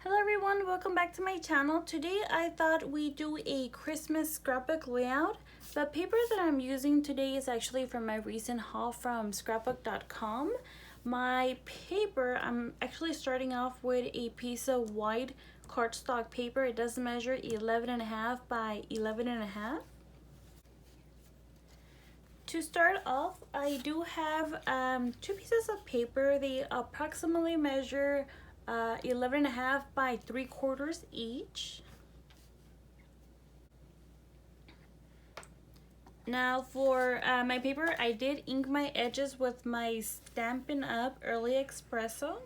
Hello everyone, welcome back to my channel. Today I thought we'd do a Christmas scrapbook layout. The paper that I'm using today is actually from my recent haul from scrapbook.com. My paper, I'm actually starting off with a piece of white cardstock paper. It does measure 11.5 by 11.5. To start off, I do have two pieces of paper. They approximately measure 11.5 by 3/4 each. Now for my paper, I did ink my edges with my Stampin' Up! Early Espresso.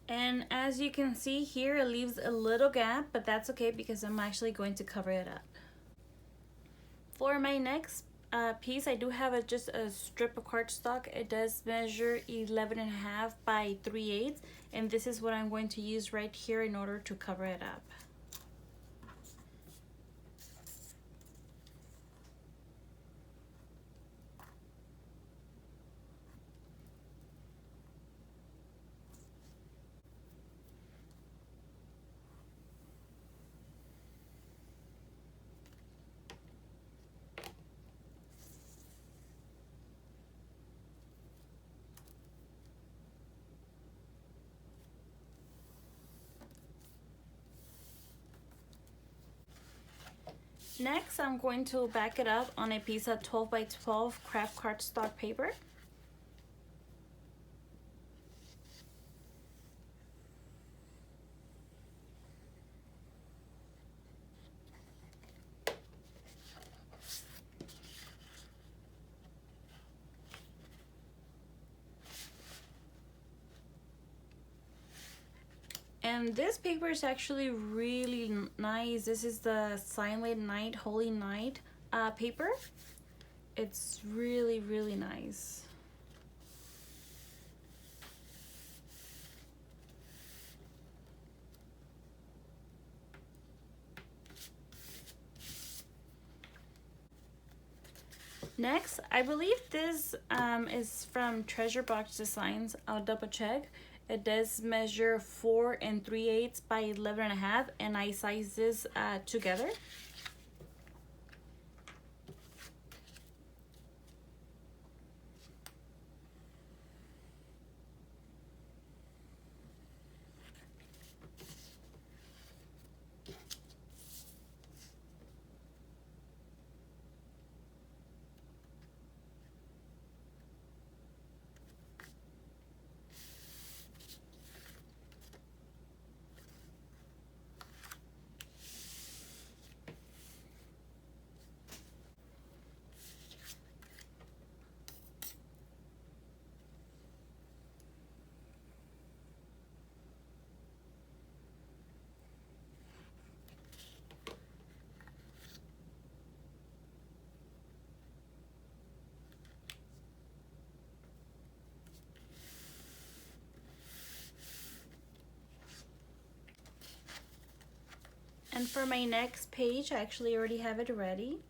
And as you can see here, it leaves a little gap, but that's okay because I'm actually going to cover it up. For my next piece, I do have just a strip of cardstock. It does measure 11.5 by 3/8, and this is what I'm going to use right here in order to cover it up. Next, I'm going to back it up on a piece of 12 by 12 craft cardstock paper. And this paper is actually really nice. This is the Silent Night, Holy Night paper. It's really, really nice. Next, I believe this is from Treasure Box Designs. I'll double check. It does measure 4 3/8 by 11.5, and I size this together. And for my next page, I actually already have it ready.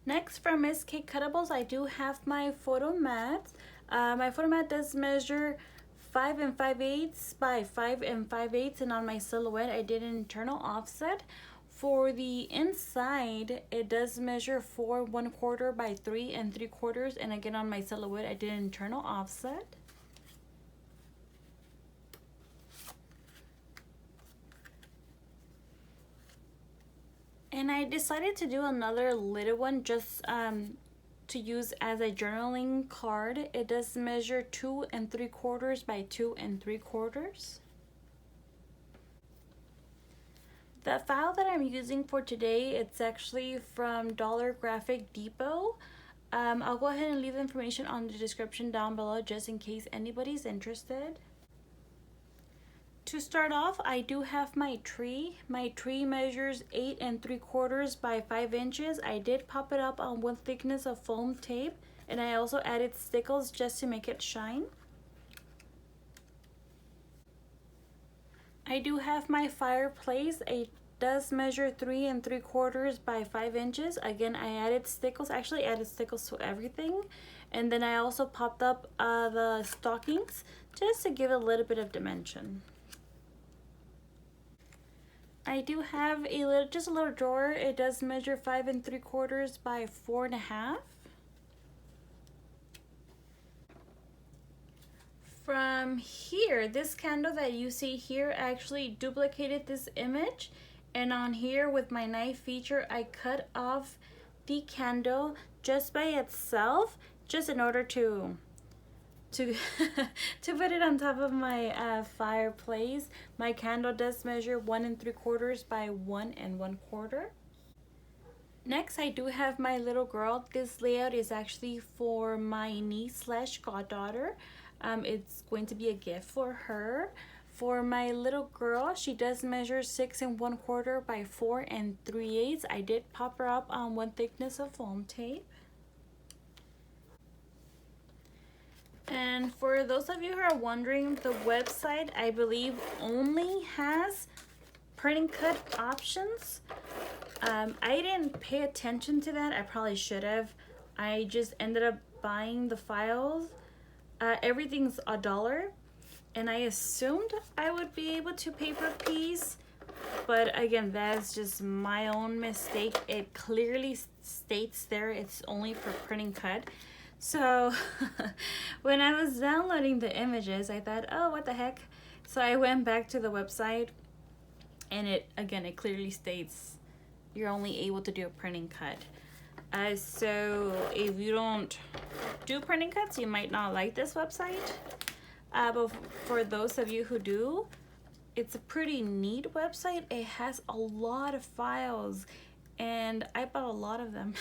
Next, from Miss K Cuttables, I do have my photo mat. My photo mat does measure 5 5/8 by 5 5/8, and on my silhouette, I did an internal offset. For the inside, it does measure 4 1/4 by 3 3/4, and again on my silhouette, I did an internal offset. And I decided to do another little one just to use as a journaling card. It does measure 2 3/4 by 2 3/4. The file that I'm using for today, it's actually from Dollar Graphic Depot. I'll go ahead and leave the information on the description down below just in case anybody's interested. To start off, I do have my tree. My tree measures 8 3/4 by 5 inches. I did pop it up on one thickness of foam tape, and I also added stickles just to make it shine. I do have my fireplace. It does measure 3 3/4 by 5 inches. Again, I added stickles. Actually added stickles to everything. And then I also popped up the stockings just to give a little bit of dimension. I do have just a little drawer. It does measure 5 3/4 by 4 1/2. From here, this candle that you see here, I actually duplicated this image, and on here with my knife feature, I cut off the candle just by itself, just in order to put it on top of my fireplace. My candle does measure 1 3/4 by 1 1/4. Next, I do have my little girl. This layout is actually for my niece / goddaughter. It's going to be a gift for her. For my little girl, she does measure 6 1/4 by 4 3/8. I did pop her up on one thickness of foam tape. And for those of you who are wondering, the website, I believe, only has print and cut options. I didn't pay attention to that. I probably should have. I just ended up buying the files. Everything's $1, and I assumed I would be able to paper piece, but again, that's just my own mistake. It clearly states there it's only for print and cut. So when I was downloading the images, I thought, oh, what the heck? So I went back to the website, and it clearly states you're only able to do a print and cut. So if you don't do print and cuts, you might not like this website. But for those of you who do, it's a pretty neat website. It has a lot of files, and I bought a lot of them.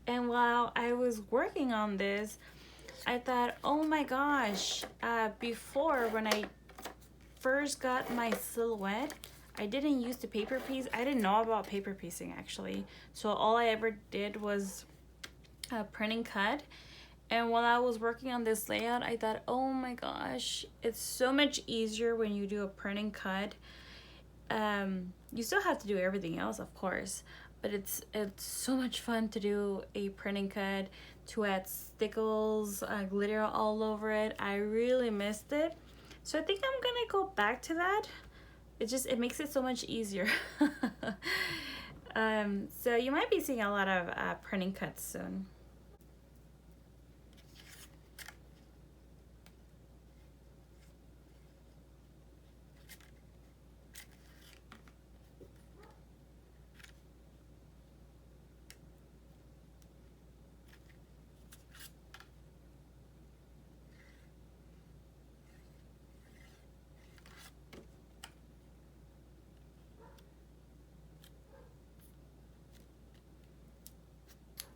And while I was working on this, I thought, oh my gosh, before when I first got my silhouette, I didn't use the paper piece. I didn't know about paper piecing actually. So all I ever did was print and cut. And while I was working on this layout, I thought, oh my gosh, it's so much easier when you do a print and cut. You still have to do everything else, of course, but it's so much fun to do a print and cut, to add stickles, glitter all over it. I really missed it. So I think I'm gonna go back to that. It makes it so much easier. So you might be seeing a lot of print and cuts soon.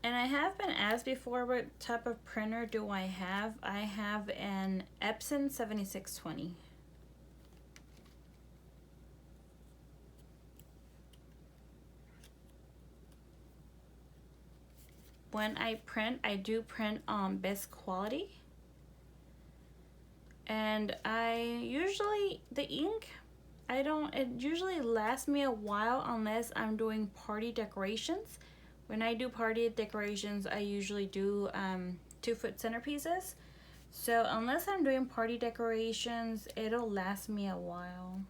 And I have been asked before, what type of printer do I have? I have an Epson 7620. When I print, I do print on best quality. And the ink, it usually lasts me a while unless I'm doing party decorations. When I do party decorations, I usually do 2-foot centerpieces. So unless I'm doing party decorations, it'll last me a while.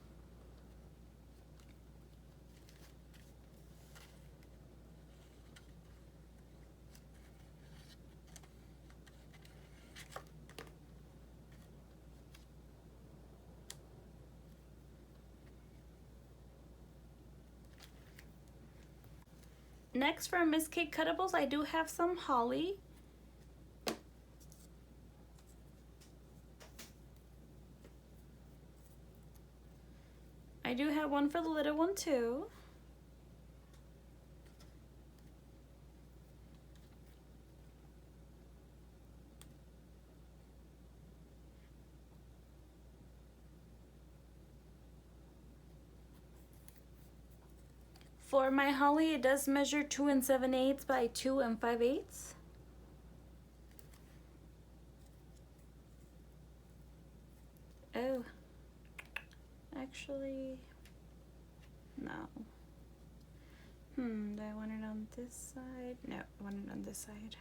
Next, for Miss Kate Cuttables, I do have some holly. I do have one for the little one too. For my holly, it does measure 2 7/8 by 2 5/8. Oh, actually, no. Do I want it on this side? No, I want it on this side.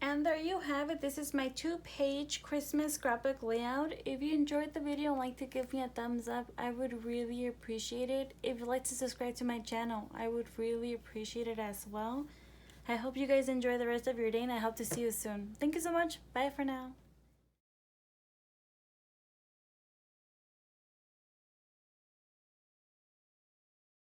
And there you have it. This is my 2-page Christmas scrapbook layout. If you enjoyed the video and like to give me a thumbs up, I would really appreciate it. If you'd like to subscribe to my channel, I would really appreciate it as well. I hope you guys enjoy the rest of your day, and I hope to see you soon. Thank you so much. Bye for now.